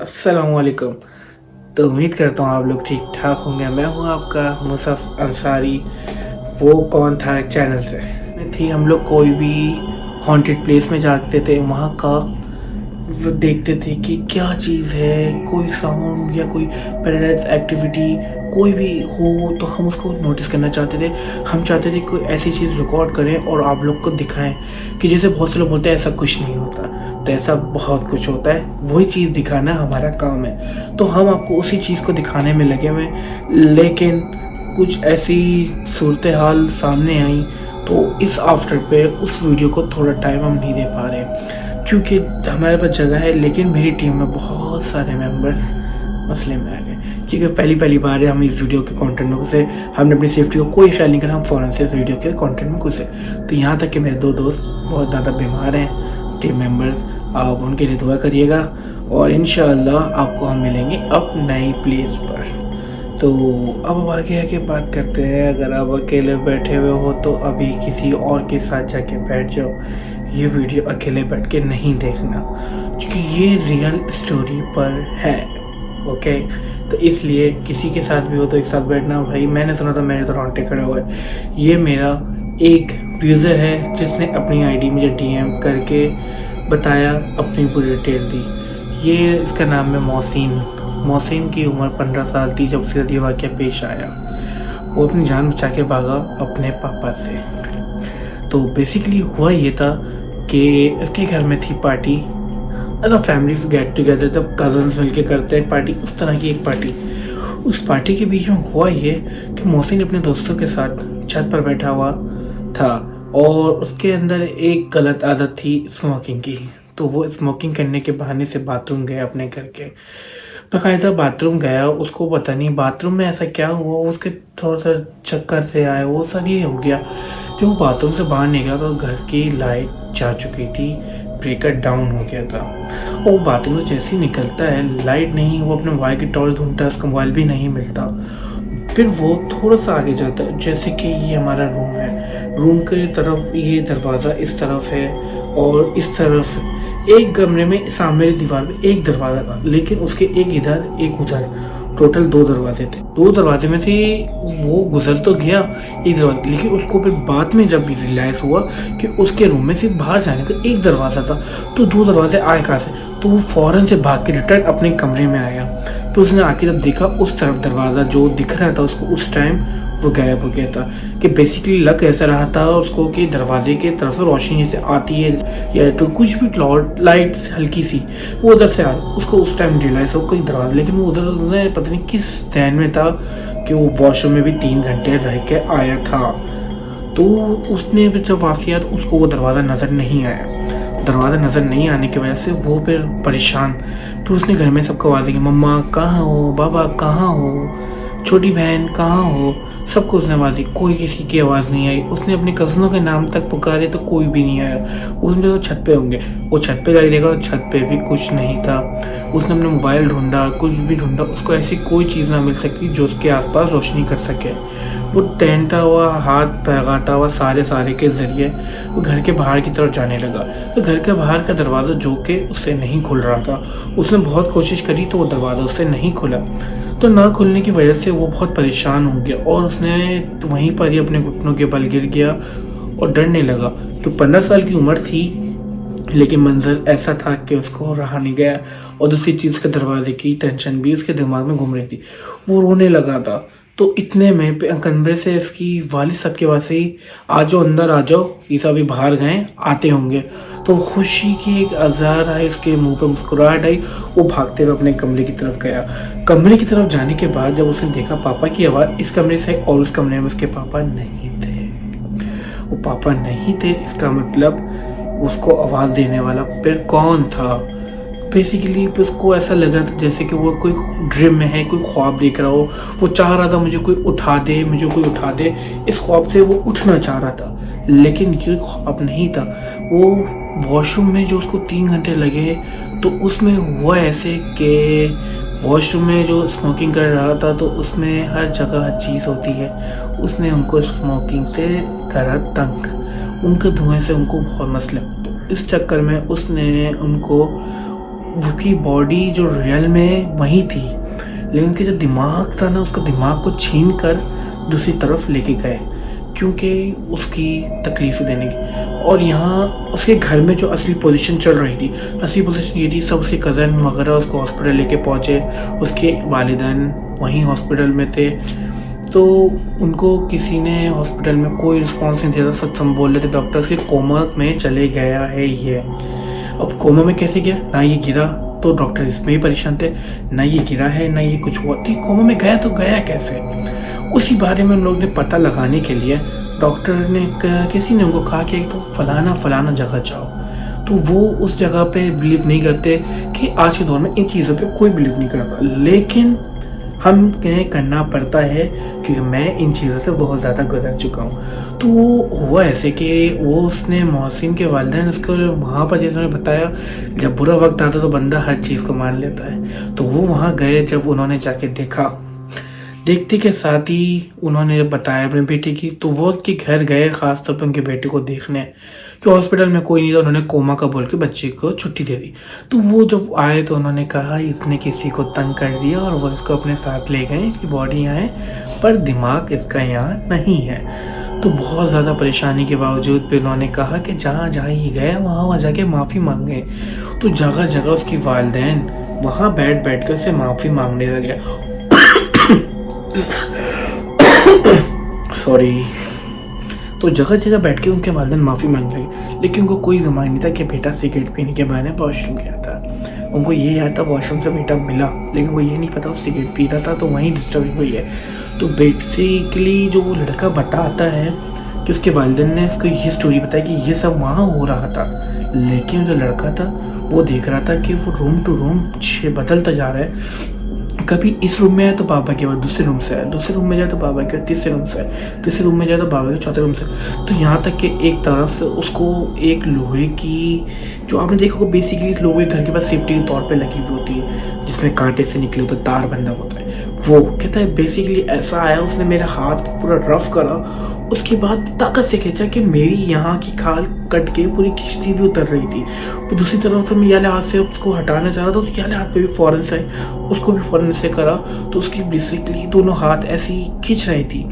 अस्सलामुअलैकुम। तो उम्मीद करता हूँ आप लोग ठीक ठाक होंगे। मैं हूँ आपका मुसफ़ अंसारी। वो कौन था चैनल से थी। हम लोग कोई भी हॉन्टेड प्लेस में जाते थे, वहाँ का वो देखते थे कि क्या चीज़ है, कोई साउंड या कोई पैराडाइज एक्टिविटी कोई भी हो तो हम उसको नोटिस करना चाहते थे। हम चाहते थे कोई ऐसी चीज़ रिकॉर्ड करें और आप लोग को दिखाएं कि जैसे बहुत से लोग बोलते हैं ऐसा कुछ नहीं होता, तो ऐसा बहुत कुछ होता है। वही चीज़ दिखाना हमारा काम है, तो हम आपको उसी चीज़ को दिखाने में लगे हुए। लेकिन कुछ ऐसी सूरत हाल सामने आई तो इस आफ्टर पे उस वीडियो को थोड़ा टाइम हम नहीं दे पा रहे क्योंकि हमारे पास जगह है, लेकिन मेरी टीम में बहुत सारे मेंबर्स मसले में आ गए क्योंकि पहली बार है हम इस वीडियो के कंटेंट में घुसे। हमने अपनी सेफ्टी को कोई ख्याल नहीं करा, हम फ़ौरन से इस वीडियो के कंटेंट में घुसे। तो यहाँ तक कि मेरे दो दोस्त बहुत ज़्यादा बीमार हैं, टीम मेंबर्स। आप उनके लिए दुआ करिएगा और इंशाअल्लाह आपको हम मिलेंगे अब नई प्लेस पर। तो अब आगे बात करते हैं। अगर आप अकेले बैठे हुए हो तो अभी किसी और के साथ जाके बैठ जाओ। ये वीडियो अकेले बैठ के नहीं देखना क्योंकि ये रियल स्टोरी पर है, ओके। तो इसलिए किसी के साथ भी हो तो एक साथ बैठना। भाई मैंने सुना था, मेरे तो रोंगटे खड़े हुए। ये मेरा एक यूज़र है जिसने अपनी आईडी मुझे डीएम करके बताया, अपनी पूरी डिटेल दी। ये इसका नाम है मोहसिन की उम्र 15 साल थी जब उसके साथ ये वाक़या पेश आया। वो अपनी जान बचा के भागा अपने पापा से। तो बेसिकली हुआ ये था कि उसके घर में थी पार्टी, मतलब फैमिली गेट टुगेदर, तब कज़न्स मिलके करते हैं पार्टी, उस तरह की एक पार्टी। उस पार्टी के बीच में हुआ ये कि मोहसिन अपने दोस्तों के साथ छत पर बैठा हुआ था और उसके अंदर एक गलत आदत थी स्मोकिंग की। तो वो स्मोकिंग करने के बहाने से बाथरूम गया अपने घर के। बाकायदा बाथरूम गया, उसको पता नहीं बाथरूम में ऐसा क्या हुआ, उसके थोड़ा सा चक्कर से आया, वो सब ये हो गया। जब वो बाथरूम से बाहर निकला तो घर की लाइट जा चुकी थी, ब्रेकर डाउन हो गया था। और वो बाथरूम से जैसे ही निकलता है लाइट नहीं, वो अपने मोबाइल की टॉर्च ढूंढता है, उसका मोबाइल भी नहीं मिलता। फिर वो थोड़ा सा आगे जाता है, जैसे कि ये हमारा रूम है, रूम के तरफ ये दरवाज़ा इस तरफ है और इस तरफ एक कमरे में सामने दीवार पे एक दरवाज़ा था, लेकिन उसके एक इधर एक उधर, टोटल 2 दरवाजे थे। 2 दरवाजे में से वो गुजर तो गया एक दरवाजा, लेकिन उसको फिर बाद में जब रियलाइज़ हुआ कि उसके रूम में से बाहर जाने का एक दरवाज़ा था, तो 2 दरवाजे आए कहाँ से। तो वो फ़ौरन से भाग के रिटर्न अपने कमरे में आया। तो उसने आके जब देखा उस तरफ दरवाज़ा जो दिख रहा था उसको, उस टाइम वो गायब हो गया था। कि बेसिकली लग ऐसा रहा था उसको कि दरवाजे के तरफ से रोशनी जैसे आती है या तो कुछ भी लाइट्स हल्की सी वो उधर से आ रही, उसको उस टाइम रियलाइज़ हो कोई दरवाज़ा। लेकिन वो उधर पता नहीं किस ध्यान में था कि वो वॉशरूम में भी 3 घंटे रह के आया था। तो उसने फिर जब वापसी आया तो उसको वो दरवाज़ा नज़र नहीं आया। दरवाज़ा नज़र नहीं आने की वजह से वो फिर परेशान। फिर उसने घर में सबको आवाज़ दी कि मम्मा कहाँ हो, बाबा कहाँ हो, छोटी बहन कहाँ हो। सबको उसने आवाज़ दी, कोई किसी की आवाज़ नहीं आई। उसने अपने कज़नों के नाम तक पुकारे तो कोई भी नहीं आया। उसने तो छत पे होंगे, वो छत पे जाके देखा, छत पे भी कुछ नहीं था। उसने अपना मोबाइल ढूंढा, कुछ भी ढूंढा, उसको ऐसी कोई चीज़ ना मिल सकी जो उसके आसपास रोशनी कर सके। वो टहलता हुआ, हाथ भगाता हुआ सारे के ज़रिए वो घर के बाहर की तरफ जाने लगा। तो घर के बाहर का दरवाज़ा जो कि उससे नहीं खुल रहा था, उसने बहुत कोशिश करी तो वो दरवाज़ा उससे नहीं खुला। तो ना खुलने की वजह से वो बहुत परेशान हो गया और उसने वहीं पर ही अपने घुटनों के बल गिर गया और डरने लगा। तो 15 साल की उम्र थी, लेकिन मंजर ऐसा था कि उसको रहा नहीं गया। और दूसरी चीज़ के दरवाजे की टेंशन भी उसके दिमाग में घूम रही थी, वो रोने लगा था। तो इतने में कमरे से इसकी वालिद साहब के पास ही, आ जाओ अंदर आ जाओ, ये सब अभी बाहर गए आते होंगे। तो खुशी की एक आज़ार आई, उसके मुंह पे मुस्कुराहट आई। वो भागते हुए अपने कमरे की तरफ गया। कमरे की तरफ जाने के बाद जब उसने देखा पापा की आवाज़ इस कमरे से और उस कमरे में उसके पापा नहीं थे। वो पापा नहीं थे, इसका मतलब उसको आवाज़ देने वाला फिर कौन था। बेसिकली उसको ऐसा लगा था जैसे कि वो कोई ड्रीम में है, कोई ख्वाब देख रहा हो। वो चाह रहा था मुझे कोई उठा दे, मुझे कोई उठा दे। इस ख्वाब से वो उठना चाह रहा था, लेकिन ये ख्वाब नहीं था। वो वॉशरूम में जो उसको 3 घंटे लगे, तो उसमें हुआ ऐसे कि वॉशरूम में जो स्मोकिंग कर रहा था तो उसमें हर जगह हर चीज़ होती है। उसने उनको स्मोकिंग से करा तंग, उनके धुएं से उनको बहुत मसले। तो इस चक्कर में उसने उनको उसकी बॉडी जो रियल में वही थी, लेकिन उनके जो दिमाग था ना, उसका दिमाग को छीन कर दूसरी तरफ लेके गए क्योंकि उसकी तकलीफ़ देने की। और यहाँ उसके घर में जो असली पोजीशन चल रही थी, असली पोजीशन ये थी, सब उसके कज़न वगैरह उसको हॉस्पिटल लेके पहुँचे, उसके वालिदैन वहीं हॉस्पिटल में थे। तो उनको किसी ने हॉस्पिटल में कोई रिस्पॉन्स नहीं दिया था। सब बोल रहे थे डॉक्टर्स के कोमा में चले गया है ये। अब कोमा में कैसे गया, ना ये गिरा, तो डॉक्टर इसमें ही परेशान थे, ना ये गिरा है ना ये कुछ हुआ, तो कोमा में गया तो गया कैसे। उसी बारे में उन लोगों ने पता लगाने के लिए डॉक्टर ने किसी ने उनको कहा कि तुम फलाना जगह जाओ। तो वो उस जगह पे बिलीव नहीं करते कि आज के दौर में इन चीज़ों पे कोई बिलीव नहीं करता, लेकिन हम कहें करना पड़ता है क्योंकि मैं इन चीज़ों से बहुत ज़्यादा गुजर चुका हूँ। तो वो हुआ ऐसे कि वो उसने मोहसिन के वालिदैन उसको वहाँ पर, जैसे उन्होंने बताया, जब बुरा वक्त आता तो बंदा हर चीज़ को मान लेता है। तो वो वहाँ गए, जब उन्होंने जाके देखा, देखते के साथ ही उन्होंने बताया अपने बेटे की, तो वो उसके घर गए ख़ास तौर पर उनके बेटे को देखने, कि हॉस्पिटल में कोई नहीं था। उन्होंने कोमा का बोल के बच्चे को छुट्टी दे दी। तो वो जब आए तो उन्होंने कहा इसने किसी को तंग कर दिया और वो इसको अपने साथ ले गए, इसकी बॉडी यहाँ है पर दिमाग इसका यहाँ नहीं है। तो बहुत ज़्यादा परेशानी के बावजूद भी उन्होंने कहा कि जहाँ जहाँ ये गए वहाँ जाके माफ़ी मांगे। तो जगह जगह उसकी वालिदैन वहाँ बैठ कर उससे माफ़ी मांगने लगे। सॉरी। तो जगह जगह बैठ के उनके वालिदैन माफ़ी मांग रहे, लेकिन उनको कोई ज़मान नहीं था कि बेटा सिगरेट पीने के बहाने वॉशरूम गया था। उनको ये याद था वॉशरूम से बेटा मिला, लेकिन वो ये नहीं पता वो सिगरेट पी रहा था, तो वहीं डिस्टर्बिंग हुई है। तो बेसिकली जो वो लड़का बताता है कि उसके वालिदैन ने उसको ये स्टोरी बताई कि ये सब वहाँ हो रहा था, लेकिन जो लड़का था वो देख रहा था कि वो रूम टू रूम बदलता जा रहा है। कभी इस रूम में आए तो बाबा के बाद दूसरे रूम से आए, दूसरे रूम में जाए तो बाबा के बाद तीसरे रूम से आए, तीसरे रूम में जाए तो बाबा के चौथे रूम से। तो यहाँ तक कि एक तरफ से उसको एक लोहे की, जो आपने देखा होगा बेसिकली लोहे घर के पास सेफ्टी के तौर पे लगी हुई होती है, जिसमें कांटे से निकले होते तार बंधा होता है, वो कहता है बेसिकली ऐसा आया, उसने मेरे हाथ को पूरा रफ करा, उसके बाद ताकत से खींचा कि मेरी यहाँ की खाल कट के पूरी खिंचती हुई उतर रही थी। तो दूसरी तरफ से मैं याले हाथ से उसको हटाना चाह रहा था, तो याले हाथ पे भी फ़ौरन से उसको भी फ़ौरन से करा, तो उसकी बेसिकली दोनों हाथ ऐसी खींच रही थी।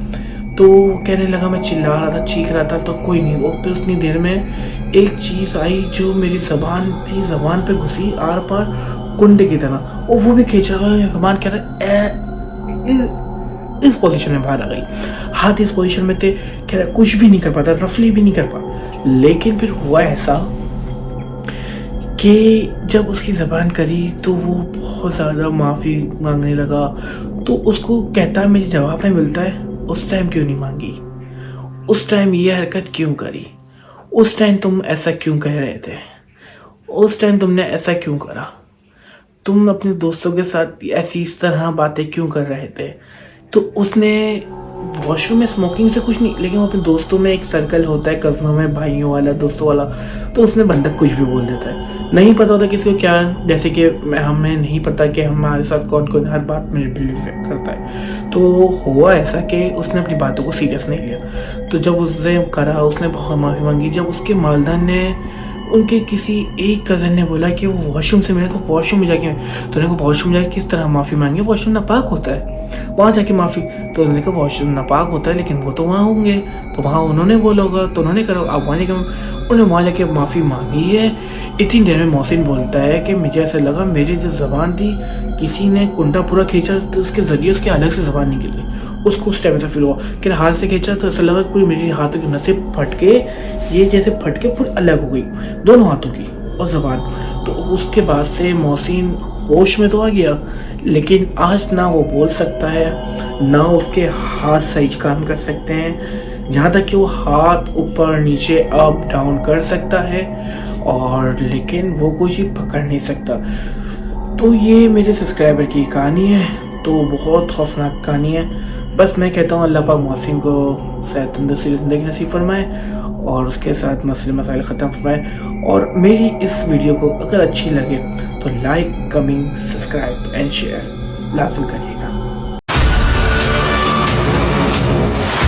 तो कहने लगा मैं चिल्ला रहा था, चीख रहा था, तो कोई नहीं। वो फिर उतनी देर में एक चीज़ आई जो मेरी ज़बान थी, ज़बान पे घुसी आर पार कुंडे की तरह, और वो भी खींचा हुआ ज़बान कह रहा इस पोजीशन में बाहर आ गई। हाथ इस पोजीशन में थे, कह रहा कुछ भी नहीं कर पाता, रफली भी नहीं कर पा। लेकिन फिर हुआ ऐसा कि जब उसकी ज़बान करी तो वो बहुत ज़्यादा माफ़ी मांगने लगा। तो उसको कहता है मुझे जवाब में मिलता है, उस टाइम क्यों नहीं मांगी, उस टाइम ये हरकत क्यों करी, उस टाइम तुम ऐसा क्यों कह रहे थे, उस टाइम तुमने ऐसा क्यों करा, तुम अपने दोस्तों के साथ ऐसी इस तरह बातें क्यों कर रहे थे। तो उसने वॉशरूम में स्मोकिंग से कुछ नहीं, लेकिन वो अपने दोस्तों में एक सर्कल होता है, कज़नों में, भाइयों वाला, दोस्तों वाला, तो उसमें बंदा कुछ भी बोल देता है। नहीं पता होता किसी को क्या, जैसे कि हमें नहीं पता कि हमारे साथ कौन कौन हर बात में बिलीव करता है। तो हुआ ऐसा कि उसने अपनी बातों को सीरियस नहीं लिया। तो जब उसने करा, उसने बहुत माफ़ी मांगी। जब उसके वालिदैन ने, उनके किसी एक कज़न ने बोला कि वो वॉशरूम से मिले, तो वॉशरूम में जाके, तो उन्होंने कहा वॉशरूम में जाके किस तरह माफ़ी मांगे, वॉशरूम नापाक होता है, वहाँ जाके माफ़ी। तो उन्होंने कहा वॉशरूम नापाक होता है लेकिन वो तो वहाँ होंगे, तो वहाँ उन्होंने बोला होगा, तो उन्होंने करा, आप वहाँ जाके, उन्होंने वहाँ जाके माफ़ी मांगी है। इतनी देर में मोहसिन बोलता है कि मुझे ऐसा लगा मेरी जो ज़बान थी किसी ने कुंडा पूरा खींचा, तो उसके ज़रिए उसकी अलग से ज़बान निकली। उसको उस टाइम ऐसा फील हुआ कि हाथ से खींचा तो ऐसा लगा पूरी मेरी हाथों की नसें फट के, ये जैसे फट के पूरी अलग हो गई, दोनों हाथों की और ज़बान। तो उसके बाद से मोहसिन होश में तो आ गया, लेकिन आज ना वो बोल सकता है, ना उसके हाथ सही काम कर सकते हैं, यहाँ तक कि वो हाथ ऊपर नीचे अप डाउन कर सकता है, और लेकिन वो कोई चीज़ पकड़ नहीं सकता। तो ये मेरे सब्सक्राइबर की कहानी है, तो बहुत खौफनाक कहानी है। बस मैं कहता हूँ अल्लाह पाक मोहसिन को शायद तंदुरुस्ती ज़िंदगी नसीब फरमाए और उसके साथ मसले मसाइल ख़त्म फरमाए। और मेरी इस वीडियो को अगर अच्छी लगे तो like, comment, subscribe and share लाजमी करिए।